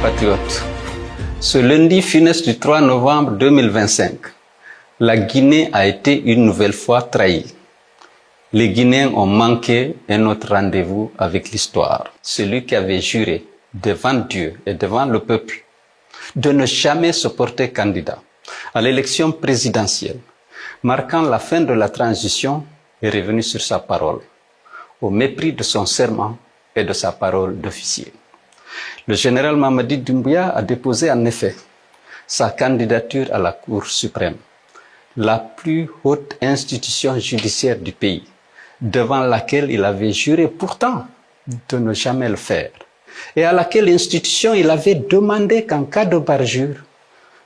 compatriotes, ce lundi funeste du 3 novembre 2025, la Guinée a été une nouvelle fois trahie. Les Guinéens ont manqué un autre rendez-vous avec l'histoire. Celui qui avait juré devant Dieu et devant le peuple de ne jamais se porter candidat à l'élection présidentielle, marquant la fin de la transition, est revenu sur sa parole, au mépris de son serment et de sa parole d'officier. Le général Mamadi Doumbouya a déposé en effet sa candidature à la Cour suprême, la plus haute institution judiciaire du pays, devant laquelle il avait juré pourtant de ne jamais le faire, et à laquelle institution il avait demandé qu'en cas de parjure,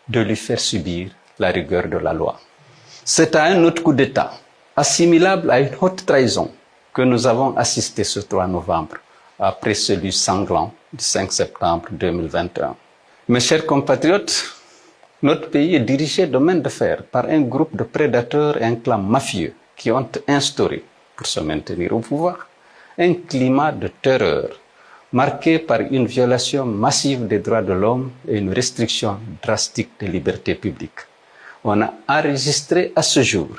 de lui faire subir la rigueur de la loi. C'est à un autre coup d'État, assimilable à une haute trahison, que nous avons assisté ce 3 novembre, après celui sanglant du 5 septembre 2021. Mes chers compatriotes, notre pays est dirigé de main de fer par un groupe de prédateurs et un clan mafieux qui ont instauré, pour se maintenir au pouvoir, un climat de terreur marqué par une violation massive des droits de l'homme et une restriction drastique des libertés publiques. On a enregistré à ce jour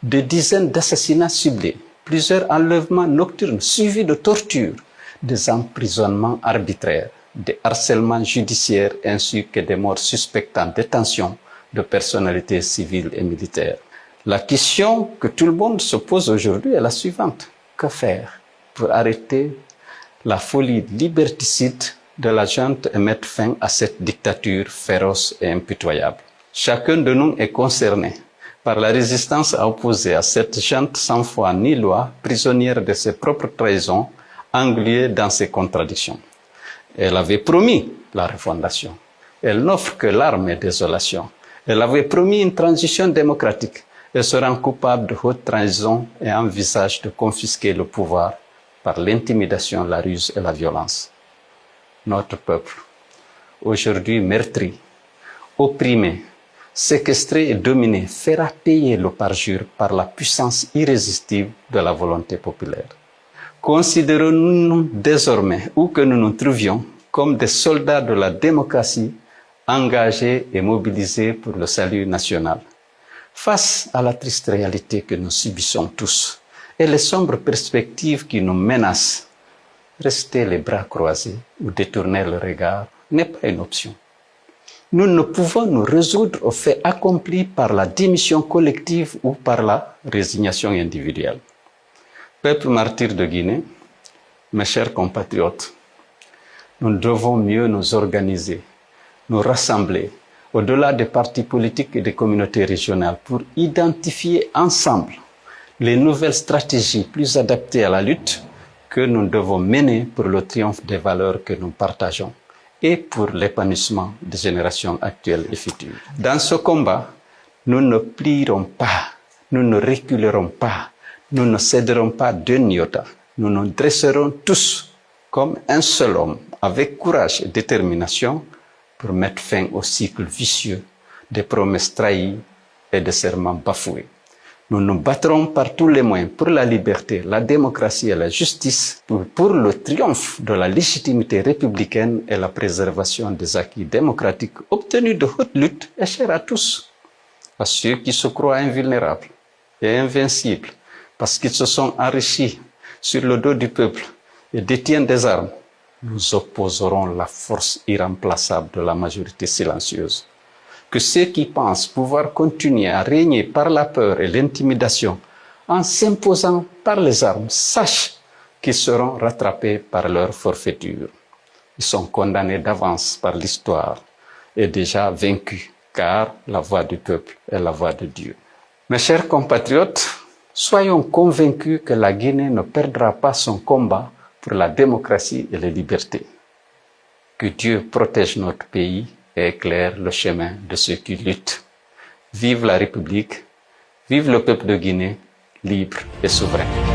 des dizaines d'assassinats ciblés, plusieurs enlèvements nocturnes suivis de tortures, des emprisonnements arbitraires, des harcèlements judiciaires ainsi que des morts suspectes en détention de personnalités civiles et militaires. La question que tout le monde se pose aujourd'hui est la suivante. Que faire pour arrêter la folie liberticide de la junte et mettre fin à cette dictature féroce et impitoyable? Chacun de nous est concerné par la résistance à opposer à cette junte sans foi ni loi, prisonnière de ses propres trahisons, engluée dans ses contradictions. Elle avait promis la refondation. Elle n'offre que larmes et désolation. Elle avait promis une transition démocratique. Elle se rend coupable de haute trahison et envisage de confisquer le pouvoir par l'intimidation, la ruse et la violence. Notre peuple, aujourd'hui meurtri, opprimé, séquestré et dominé, fera payer le parjure par la puissance irrésistible de la volonté populaire. Considérons-nous désormais, où que nous nous trouvions, comme des soldats de la démocratie engagés et mobilisés pour le salut national. Face à la triste réalité que nous subissons tous et les sombres perspectives qui nous menacent, rester les bras croisés ou détourner le regard n'est pas une option. Nous ne pouvons nous résoudre aux faits accomplis par la démission collective ou par la résignation individuelle. Peuple martyr de Guinée, mes chers compatriotes, nous devons mieux nous organiser, nous rassembler au-delà des partis politiques et des communautés régionales pour identifier ensemble les nouvelles stratégies plus adaptées à la lutte que nous devons mener pour le triomphe des valeurs que nous partageons et pour l'épanouissement des générations actuelles et futures. Dans ce combat, nous ne plierons pas, nous ne reculerons pas, nous ne céderons pas d'un iota. Nous nous dresserons tous comme un seul homme, avec courage et détermination, pour mettre fin au cycle vicieux des promesses trahies et des serments bafoués. Nous nous battrons par tous les moyens pour la liberté, la démocratie et la justice, pour le triomphe de la légitimité républicaine et la préservation des acquis démocratiques obtenus de haute lutte et chers à tous, à ceux qui se croient invulnérables et invincibles, parce qu'ils se sont enrichis sur le dos du peuple et détiennent des armes. Nous opposerons la force irremplaçable de la majorité silencieuse. Que ceux qui pensent pouvoir continuer à régner par la peur et l'intimidation en s'imposant par les armes sachent qu'ils seront rattrapés par leur forfaiture. Ils sont condamnés d'avance par l'histoire et déjà vaincus, car la voix du peuple est la voix de Dieu. Mes chers compatriotes, soyons convaincus que la Guinée ne perdra pas son combat pour la démocratie et les libertés. Que Dieu protège notre pays et éclaire le chemin de ceux qui luttent. Vive la République, vive le peuple de Guinée, libre et souverain.